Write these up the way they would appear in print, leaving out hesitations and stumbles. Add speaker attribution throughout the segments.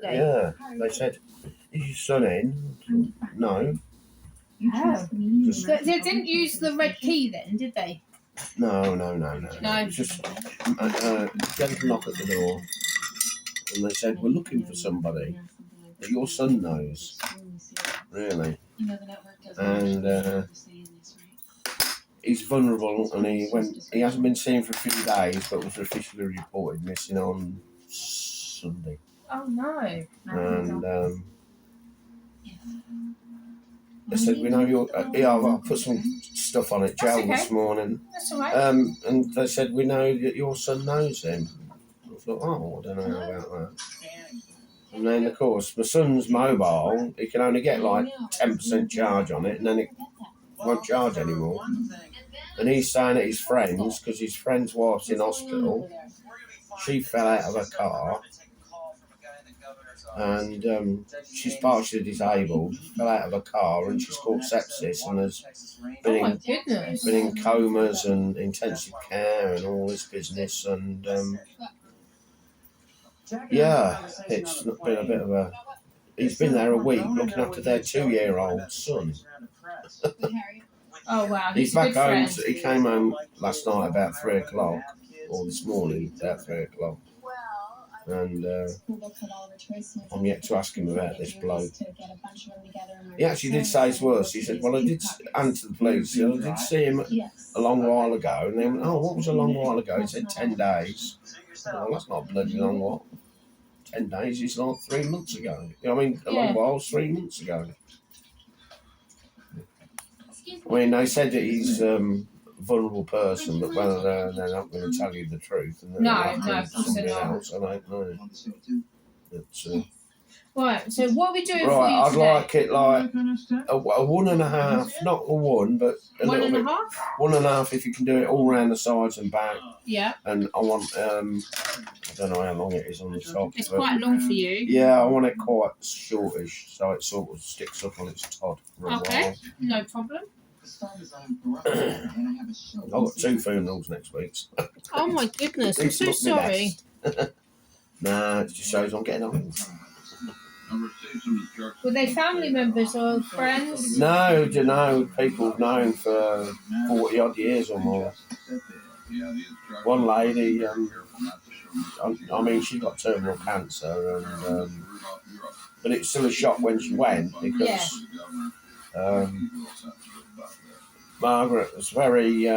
Speaker 1: Yeah, they said, is your son in? No.
Speaker 2: Oh. They didn't use the red key then, did they?
Speaker 1: No. It's just a gentle knock at the door. And they said, we're looking for somebody that your son knows. Really. And he's vulnerable, and he hasn't been seen for a few days, but was officially reported missing on Sunday.
Speaker 2: Oh no.
Speaker 1: And they said, we know you're... I've put some stuff on it, gel, this morning.
Speaker 2: That's all right.
Speaker 1: And they said, we know that your son knows him. I thought, I don't know about that. And then, of course, my son's mobile, he can only get like 10% charge on it, and then it won't charge anymore. And he's saying at his friends, because his friend's wife's in hospital, she fell out of her car, and she's partially disabled, fell out of her car, and she's caught sepsis, and has been in comas and intensive care and all this business, and it's been a bit of a... He's been there a week looking after their 2-year-old son.
Speaker 2: Oh wow,
Speaker 1: He's back home. He came home last night about 3 o'clock, or this morning about 3 o'clock. And I'm yet to ask him about this bloke. He actually did say it's worse. He said, well, I did answer the police. I did see him a long while ago. And they went, oh, what was a long while ago? He said 10 days. Well, that's not a bloody long while. 10 days is like 3 months ago. I mean, a long while was 3 months ago. I mean, they said that he's a vulnerable person, but whether they're not going to tell you the truth and something else, I don't know.
Speaker 2: Right, so what are we doing for you
Speaker 1: I'd
Speaker 2: today?
Speaker 1: like it like a 1.5, not a 1, but a
Speaker 2: One
Speaker 1: little
Speaker 2: and
Speaker 1: bit.
Speaker 2: a half?
Speaker 1: 1.5 if you can do it all around the sides and back.
Speaker 2: Yeah.
Speaker 1: And I want, I don't know how long it is on the top.
Speaker 2: It's quite long for you.
Speaker 1: Yeah, I want it quite shortish, so it sort of sticks up on its top for a while.
Speaker 2: No problem.
Speaker 1: I've got 2 funerals next week. So.
Speaker 2: Oh my goodness, I'm so sorry.
Speaker 1: Nah, it just shows I'm getting old.
Speaker 2: Were they family members or friends?
Speaker 1: No, people have known for 40 odd years or more. One lady, I mean, she got terminal cancer, and but it was still a shock when she went because Margaret was very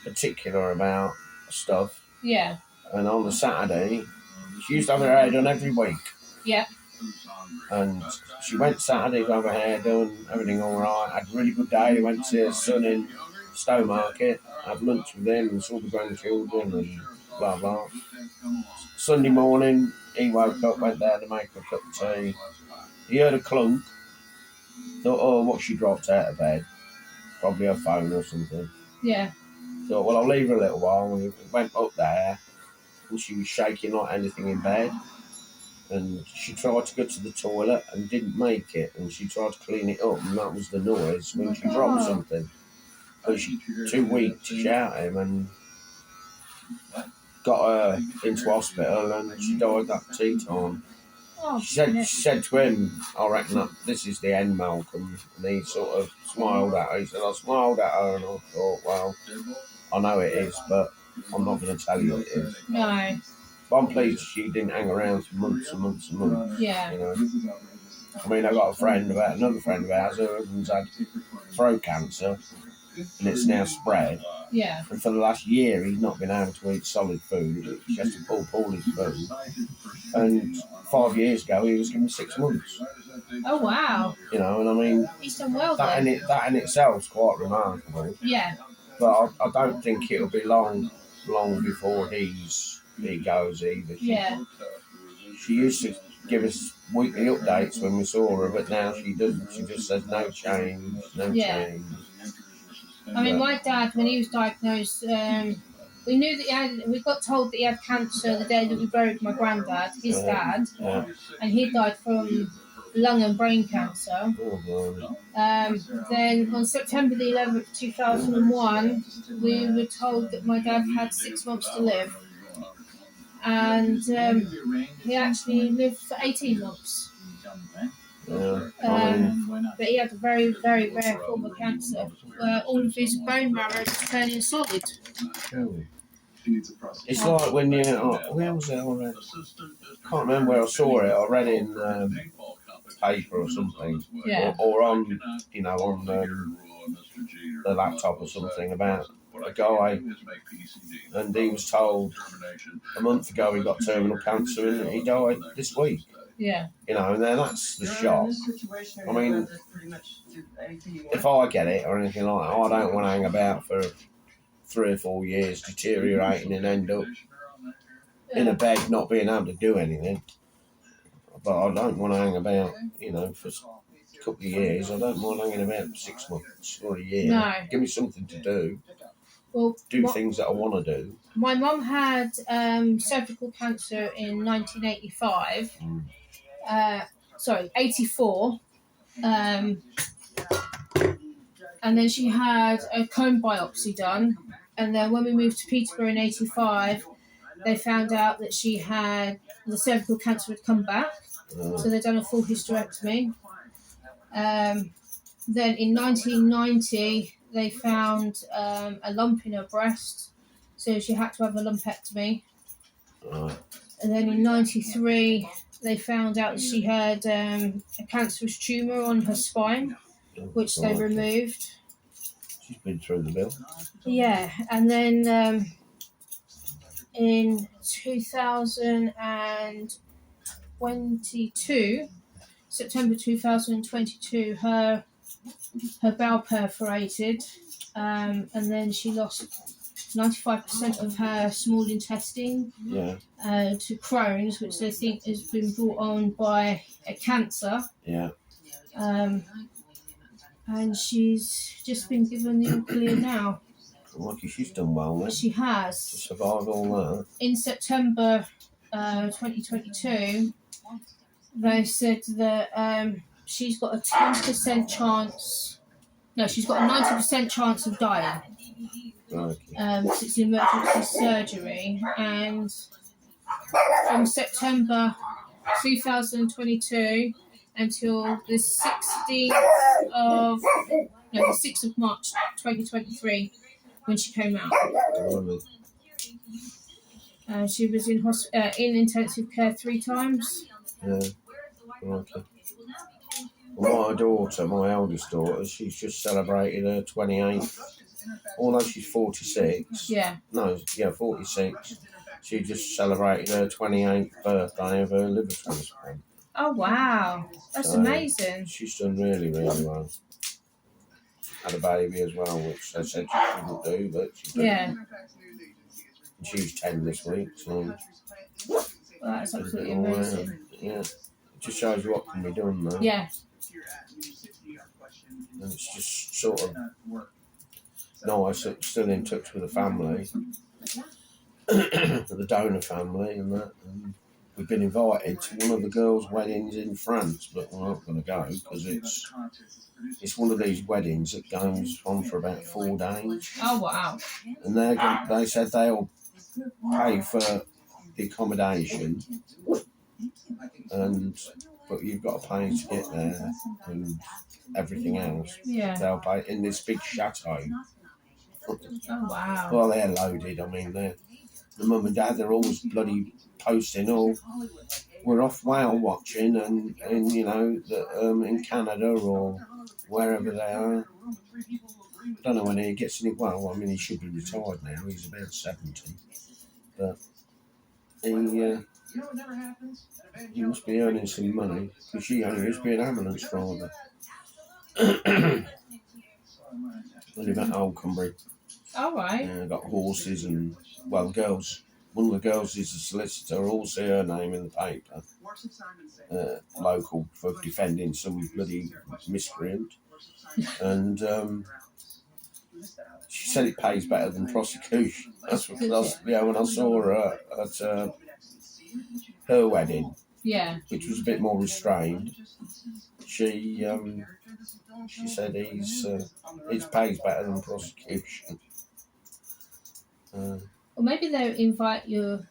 Speaker 1: particular about stuff.
Speaker 2: Yeah.
Speaker 1: And on the Saturday, she used to have her hair done every week.
Speaker 2: Yeah.
Speaker 1: And she went Saturday to have her hair done, everything all right. Had a really good day. Went to see her son in Stowmarket, had lunch with him and saw the grandchildren and blah, blah. Sunday morning, he woke up, went there to make her a cup of tea. He heard a clunk. Thought, oh, what, she dropped out of bed. Probably her phone or something.
Speaker 2: Yeah.
Speaker 1: Thought, well, I'll leave her a little while. And we went up there, and she was shaking like anything in bed. And she tried to go to the toilet and didn't make it. And she tried to clean it up, and that was the noise when she dropped something. But she too weak to shout at him, and got her into hospital, and she died that tea time.
Speaker 2: Oh,
Speaker 1: She said to him, I reckon that this is the end, Malcolm. And he sort of smiled at her. He said, I smiled at her, and I thought, well, I know it is, but I'm not going to tell you it is.
Speaker 2: No.
Speaker 1: But I'm pleased she didn't hang around for months and months and months.
Speaker 2: Yeah.
Speaker 1: You know? I mean, I got another friend of ours, her husband's had throat cancer, and it's now spread.
Speaker 2: Yeah.
Speaker 1: And for the last year, he's not been able to eat solid food. He has to pull his food. And 5 years ago, he was given 6 months.
Speaker 2: Oh, wow.
Speaker 1: You know, and I mean,
Speaker 2: he's done well
Speaker 1: that in itself is quite remarkable.
Speaker 2: Yeah.
Speaker 1: But I don't think it'll be long before he goes either.
Speaker 2: Yeah.
Speaker 1: She used to give us weekly updates when we saw her, but now she doesn't. She just says no change, no change.
Speaker 2: I mean, my dad, when he was diagnosed, we knew that we got told that he had cancer the day that we buried my granddad, his dad, and he died from lung and brain cancer. Then on September the 11th, 2001, we were told that my dad had 6 months to live. and he actually lived for 18 months. But he had a very, very rare form of cancer where all of his bone marrow is turning solid.
Speaker 1: It's like when you, where was it? I can't remember where I saw it. I read it in paper or something, or on, you know, on the laptop or something about a guy, and he was told a month ago he got terminal cancer and he died this week.
Speaker 2: Yeah.
Speaker 1: You know, and then that's the shock. I mean, if I get it or anything like that, I don't want to hang about for 3 or 4 years deteriorating and end up in a bed not being able to do anything. But I don't want to hang about, you know, for a couple of years. I don't mind hanging about for 6 months or a year.
Speaker 2: No.
Speaker 1: Give me something to do.
Speaker 2: Well,
Speaker 1: do things that I want to do.
Speaker 2: My mum had cervical cancer in 1985. 84. And then she had a cone biopsy done. And then when we moved to Peterborough in 85, they found out that she had the cervical cancer had come back. So they'd done a full hysterectomy. Then in 1990, they found a lump in her breast. So she had to have a lumpectomy. And then in 93, they found out that she had a cancerous tumour on her spine, which they removed.
Speaker 1: She's been through the mill.
Speaker 2: Yeah, and then in 2022, September 2022, her bowel perforated, and then she lost 95% of her small intestine to Crohn's, which they think has been brought on by a cancer.
Speaker 1: Yeah.
Speaker 2: And she's just been given the all clear now.
Speaker 1: Lucky she's done well then.
Speaker 2: She has.
Speaker 1: To survive all that.
Speaker 2: In September 2022, they said that she's got a 10% chance. No, she's got a 90% chance of dying. Because it's emergency surgery. And from September 2022 until the 6th of March 2023, when she came out. She was in intensive care 3 times.
Speaker 1: Yeah. Okay. Well, my daughter, my eldest daughter, she's just celebrated her 28th. Although she's 46.
Speaker 2: Yeah.
Speaker 1: No, yeah, 46. She just celebrated her 28th birthday of her liver transplant.
Speaker 2: Oh, wow. That's amazing.
Speaker 1: She's done really, really well. Had a baby as well, which they said she couldn't do, but she did.
Speaker 2: Yeah.
Speaker 1: And she's 10 this week, so...
Speaker 2: Well, that's absolutely amazing.
Speaker 1: Yeah. It just shows you what can be done, though.
Speaker 2: Yeah.
Speaker 1: And it's just sort of nice that still in touch with the family, the donor family and that. And we've been invited to one of the girls' weddings in France, but we're not going to go because it's one of these weddings that goes on for about 4 days.
Speaker 2: Oh, wow.
Speaker 1: And they said they'll pay for the accommodation, but you've got to pay to get there and everything else.
Speaker 2: Yeah.
Speaker 1: They'll pay in this big chateau.
Speaker 2: Oh, wow.
Speaker 1: Well, they're loaded. I mean, the mum and dad, they're always bloody posting, we're off whale watching and you know, in Canada or wherever they are. I don't know when he gets any, well, I mean, he should be retired now. He's about 70. But he must be earning some money because she only used to be an ambulance driver. I live at Old Cumbria.
Speaker 2: All right.
Speaker 1: Got horses and, well, girls. One of the girls is a solicitor. I'll see her name in the paper. Local for defending some bloody miscreant. And she said it pays better than prosecution. That's what when I saw her at her wedding.
Speaker 2: Yeah.
Speaker 1: Which was a bit more restrained. She said it pays better than prosecution.
Speaker 2: Well, maybe they'll invite your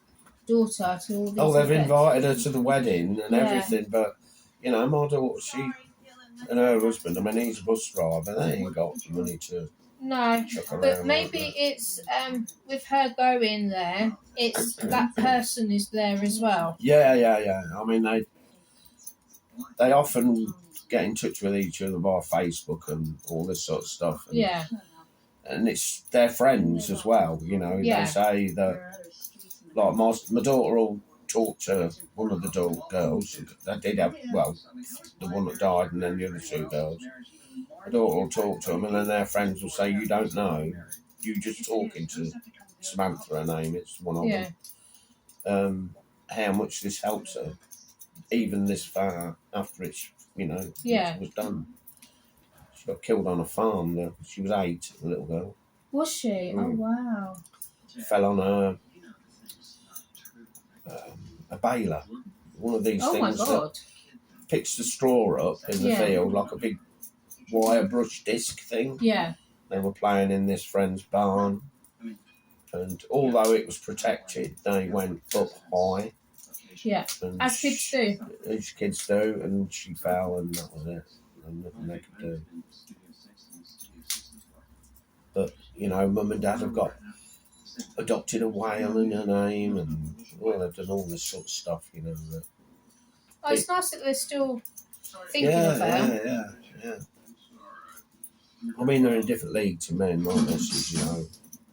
Speaker 2: daughter to all these
Speaker 1: Oh, they've
Speaker 2: events.
Speaker 1: invited her to the wedding and
Speaker 2: Yeah.
Speaker 1: everything, but you know, my daughter, she and her husband, I mean, he's a bus driver. They ain't got the money to
Speaker 2: No,
Speaker 1: chuck around.
Speaker 2: but maybe
Speaker 1: like
Speaker 2: it's with her going there. It's that person is there as well.
Speaker 1: Yeah. I mean, they often get in touch with each other via Facebook and all this sort of stuff. And,
Speaker 2: Yeah.
Speaker 1: And it's their friends as well, you know.
Speaker 2: Yeah.
Speaker 1: They say that, like, my daughter will talk to one of the girls. They did have, well, the one that died and then the other two girls. My daughter will talk to them and then their friends will say, you don't know. You just talking to Samantha, her name, it's one of them. How much this helps her, even this far after it's, you know, it was done. She got killed on a farm. She was 8, the little girl.
Speaker 2: Was she? Oh, wow.
Speaker 1: Fell on a baler. One of these things that picks the straw up in the field, like a big wire brush disc thing.
Speaker 2: Yeah.
Speaker 1: They were playing in this friend's barn. And although it was protected, they went up high.
Speaker 2: Yeah, as kids do.
Speaker 1: As kids do, and she fell, and that was it. And nothing they could do. But, you know, Mum and Dad have adopted a whale in her name, and, well, they've done all this sort of stuff, you know.
Speaker 2: It's nice that they're still thinking of her.
Speaker 1: Yeah. I mean, they're in a different league to me and my missus, you know,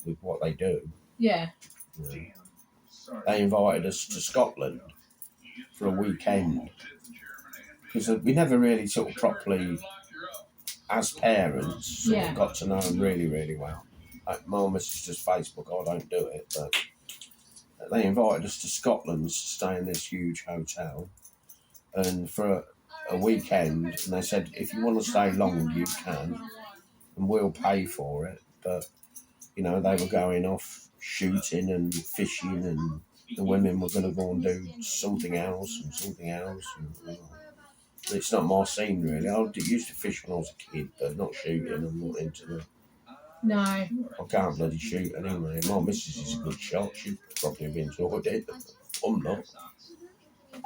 Speaker 1: with what they do.
Speaker 2: Yeah.
Speaker 1: You know. They invited us to Scotland for a weekend because we never really sort of properly, as parents, sort of got to know them really, really well. Like, my missus just Facebook, I don't do it, but they invited us to Scotland to stay in this huge hotel and for a weekend, and they said, if you want to stay long, you can, and we'll pay for it. But, you know, they were going off shooting and fishing, and the women were going to go and do something else. And, it's not my scene, really. I used to fish when I was a kid, but not shooting. I'm not into that.
Speaker 2: No.
Speaker 1: I can't bloody shoot anyway. My missus is a good shot. She'd probably have enjoyed it. I'm not.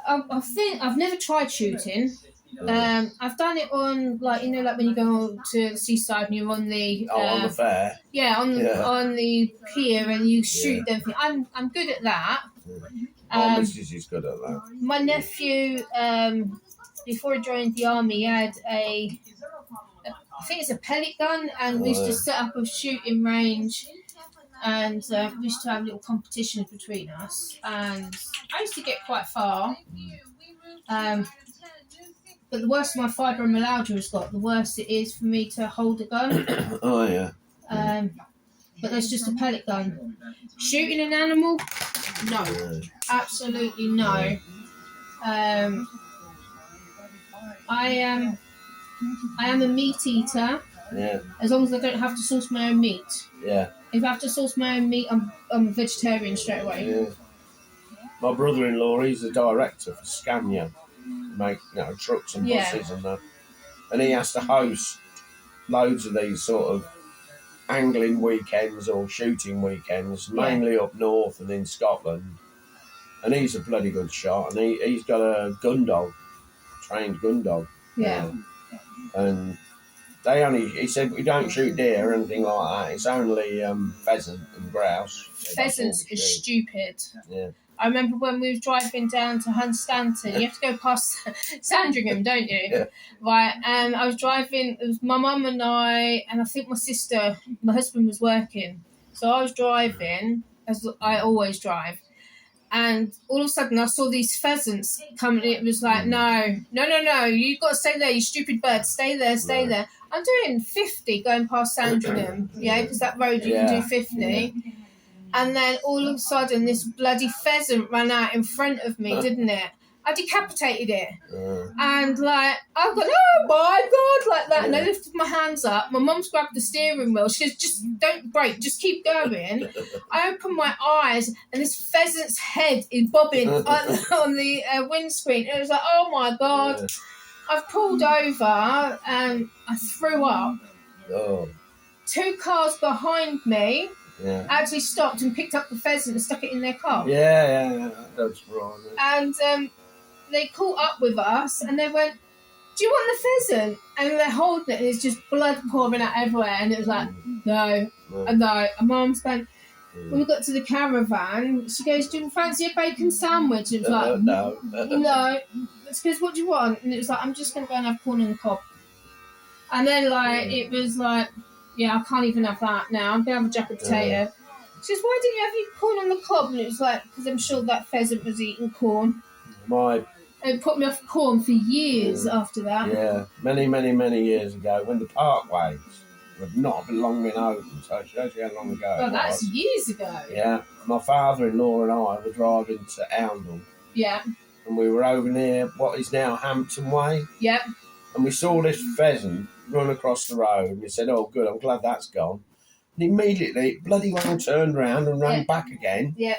Speaker 2: I think I've never tried shooting. I've done it on, like, you know, like when you go to the seaside and you're on the
Speaker 1: on the fair.
Speaker 2: Yeah, on the pier and you shoot them. I'm good at that.
Speaker 1: My missus is good at that.
Speaker 2: My nephew, before he joined the army, he had I think it's a pellet gun, and we used to set up a shooting range, and we used to have little competitions between us, and I used to get quite far. But the worse my fibromyalgia has got, the worse it is for me to hold a gun.
Speaker 1: Oh, yeah.
Speaker 2: But that's just a pellet gun. Shooting an animal? No. Absolutely no. I am a meat eater.
Speaker 1: Yeah.
Speaker 2: As long as I don't have to source my own meat.
Speaker 1: Yeah.
Speaker 2: If I have to source my own meat, I'm a vegetarian straight away.
Speaker 1: Yeah. My brother-in-law, he's the director for Scania. Make, you know, trucks and buses and that. And he has to host loads of these sort of angling weekends or shooting weekends, mainly up north and in Scotland. And he's a bloody good shot, and he's got a gun dog, trained gun dog.
Speaker 2: Yeah.
Speaker 1: And he said, we don't shoot deer or anything like that. It's only pheasant and grouse.
Speaker 2: Pheasants is stupid.
Speaker 1: Yeah.
Speaker 2: I remember when we were driving down to Hunstanton, you have to go past Sandringham, don't you?
Speaker 1: Yeah.
Speaker 2: Right, and I was driving, it was my mum and I think my sister, my husband was working. So I was driving, as I always drive, and all of a sudden I saw these pheasants coming. It was like, no, you've got to stay there, you stupid bird, stay there. I'm doing 50 going past Sandringham, because that road you can do 50. Yeah. And then all of a sudden, this bloody pheasant ran out in front of me, didn't it? I decapitated it. And, like, I got, oh, my God, like that. And I lifted my hands up. My mum's grabbed the steering wheel. She goes, just don't brake, just keep going. I opened my eyes, and this pheasant's head is bobbing on the windscreen. And it was like, oh, my God. I've pulled over, and I threw up. 2 cars behind me
Speaker 1: Yeah.
Speaker 2: actually stopped and picked up the pheasant and stuck it in their car.
Speaker 1: Yeah. That's right.
Speaker 2: And they caught up with us and they went, "Do you want the pheasant?" And they're holding it and it's just blood pouring out everywhere. And it was like, no. And Mum's going, when we got to the caravan, she goes, "Do you fancy a bacon sandwich?" And it was like, no. It's because, "What do you want?" And it was like, "I'm just going to go and have corn on the cob." And then, it was like, "Yeah, I can't even have that now. I'm going to have a jack of potato." She goes, "Why didn't you have your corn on the cob?" And it was like, because I'm sure that pheasant was eating corn. It put me off corn for years after that.
Speaker 1: Yeah, many years ago, when the parkways would not have long been open, so it shows you how long ago
Speaker 2: Well, that's years ago.
Speaker 1: Yeah, my father-in-law and I were driving to Oundle.
Speaker 2: Yeah.
Speaker 1: And we were over near what is now Hampton Way.
Speaker 2: Yep.
Speaker 1: And we saw this pheasant run across the road, and we said, "Oh, good, I'm glad that's gone." And immediately, bloody well turned round and ran back again.
Speaker 2: Yeah.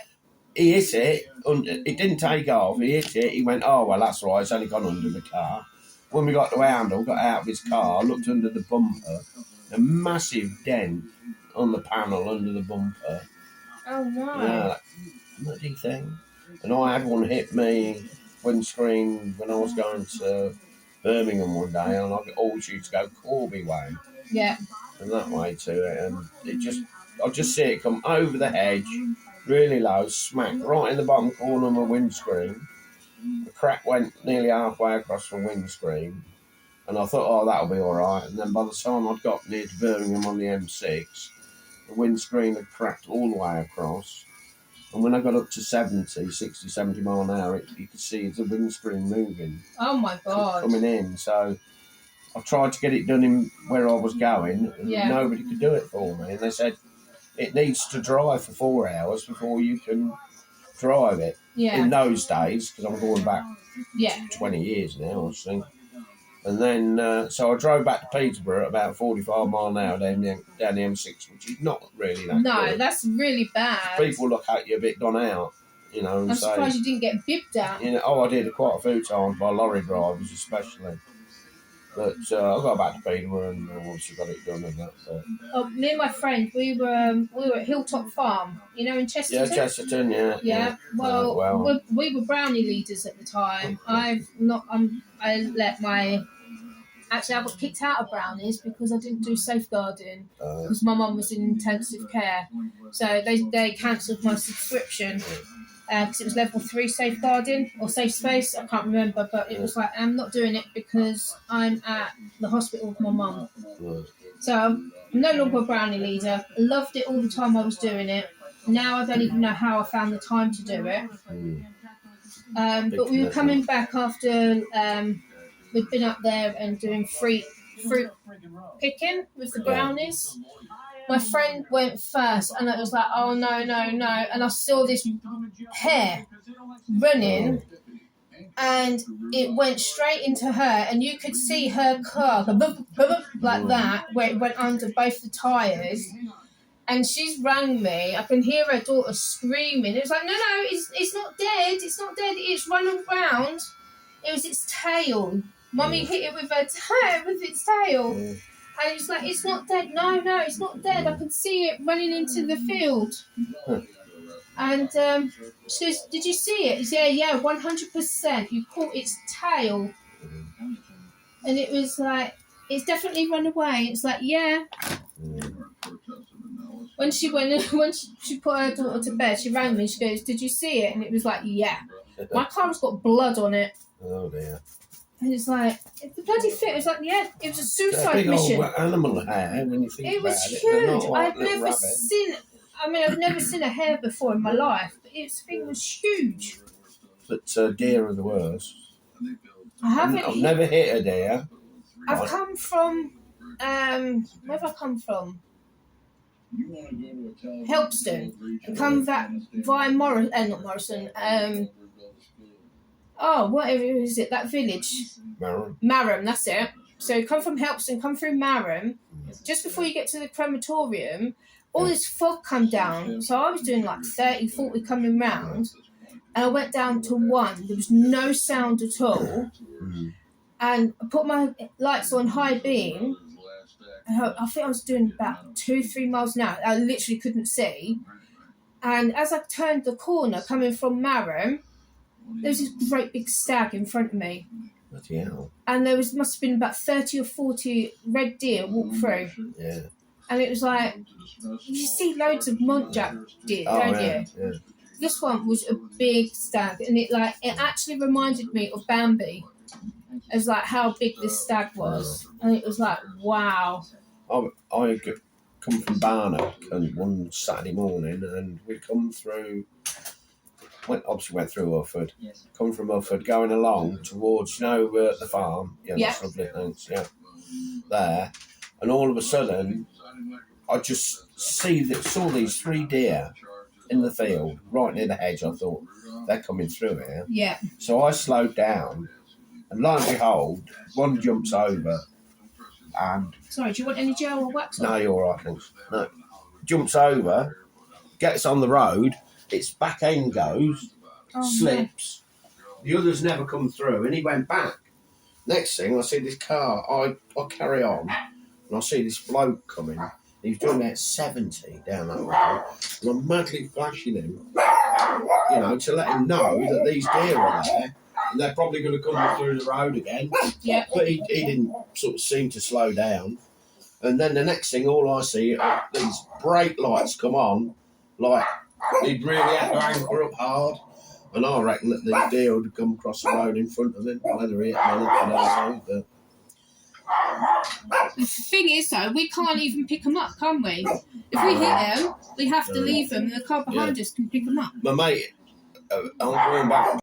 Speaker 1: He hit it, it didn't take off, he hit it, he went, "Oh, well, that's all right, it's only gone under the car." When we got to Oundle, got out of his car, looked under the bumper, a massive dent on the panel under the bumper.
Speaker 2: Oh, no.
Speaker 1: Yeah, bloody thing. And I had one hit me windscreen when I was going to Birmingham one day, and I always used to go Corby way.
Speaker 2: Yeah.
Speaker 1: And that way to it, and I just see it come over the hedge, really low, smack right in the bottom corner of my windscreen. The crack went nearly halfway across my windscreen, and I thought, "Oh, that'll be all right." And then by the time I'd got near to Birmingham on the M6, the windscreen had cracked all the way across. And when I got up to 70 mile an hour, you could see the windscreen moving.
Speaker 2: Oh, my God.
Speaker 1: Coming in. So I tried to get it done in where I was going, and nobody could do it for me. And they said, it needs to dry for 4 hours before you can drive it.
Speaker 2: Yeah.
Speaker 1: In those days, because I'm going back 20 years now, I think. And then, so I drove back to Peterborough at about 45 mile an hour down the M6, which is not really that good.
Speaker 2: That's really bad.
Speaker 1: People look at you a bit gone out, you know. And
Speaker 2: I'm surprised you didn't get bibbed at.
Speaker 1: You know, I did quite a few times by lorry drivers especially. But I got back to Peterborough and obviously got it done and that. But.
Speaker 2: Me and my friend, we were at Hilltop Farm, you know, in Chesterton.
Speaker 1: Yeah, Chesterton, yeah.
Speaker 2: Well, we were brownie leaders at the time. I got kicked out of brownies because I didn't do safeguarding because my mum was in intensive care. So they cancelled my subscription because it was level 3 safeguarding or safe space. I can't remember, but it was like, I'm not doing it because I'm at the hospital with my mum. So I'm no longer a brownie leader. I loved it all the time I was doing it. Now I don't even know how I found the time to do it. But we were coming back after we'd been up there and doing fruit picking with the brownies. My friend went first, and I was like, "Oh, no." And I saw this hare running, and it went straight into her, and you could see her car go like that, where it went under both the tyres. And she's rang me. I can hear her daughter screaming. It was like, no, it's not dead. It's not dead. It's running around. It was its tail. Mummy hit it with its tail. And it's like, it's not dead. No, it's not dead. I can see it running into the field. And she goes, "Did you see it?" He said, "Yeah, 100%. You caught its tail." And it was like, it's definitely run away. It's like, yeah. When she put her daughter to bed, she rang me. She goes, "Did you see it?" And it was like, yeah. My car's got blood on it.
Speaker 1: Oh, dear.
Speaker 2: And it's like, the bloody fit. It was like, yeah, it was a suicide
Speaker 1: big
Speaker 2: mission.
Speaker 1: Old animal hair, when you think
Speaker 2: it was
Speaker 1: about
Speaker 2: huge.
Speaker 1: It.
Speaker 2: I've never seen a hare before in my life, but its thing was huge.
Speaker 1: But deer are the worst.
Speaker 2: I've
Speaker 1: never hit a deer.
Speaker 2: I've come from, where have I come from? Helpston. I come back via not Morrison. Whatever is it? That village. Marham, that's it. So come from Helpston, come through Marham. Just before you get to the crematorium, all this fog come down. So I was doing like 30, 40 coming round. And I went down to 1. There was no sound at all. And I put my lights on high beam. I think I was doing about 2-3 miles an hour. I literally couldn't see. And as I turned the corner coming from Marham, there was this great big stag in front of me.
Speaker 1: Bloody hell.
Speaker 2: And there must have been about 30 or 40 red deer walk through.
Speaker 1: Yeah.
Speaker 2: And it was like, you see loads of muntjac deer, don't you?
Speaker 1: Yeah.
Speaker 2: This one was a big stag, and it actually reminded me of Bambi, as like how big this stag was, and it was like, wow.
Speaker 1: I come from Barnet and one Saturday morning, and we come through. Obviously went through Ufford. Come from Ufford, going along towards the farm. Yeah, that's lovely. Thanks. Yeah, there, and all of a sudden, I just saw these 3 deer in the field, right near the hedge. I thought, they're coming through here.
Speaker 2: Yeah.
Speaker 1: So I slowed down, and lo and behold, one jumps over, and...
Speaker 2: Sorry, do you want any gel or wax?
Speaker 1: No, you're all right, thanks. No. Jumps over, gets on the road, its back end goes, slips. No. The others never come through, and he went back. Next thing, I see this car. I carry on, and I see this bloke coming. He was doing about 70 down that road, and I'm madly flashing him, to let him know that these deer are there, and they're probably going to come through the road again.
Speaker 2: Yeah.
Speaker 1: But he didn't sort of seem to slow down. And then the next thing, all I see are these brake lights come on, like he'd really had to anchor up hard. And I reckon that the deer would come across the road in front of him, whether he hit me, I don't know, but...
Speaker 2: The thing is, though, we can't even pick them up, can we? If we hit them, we have to leave them, and the car behind us can pick them up.
Speaker 1: My mate, I'm going back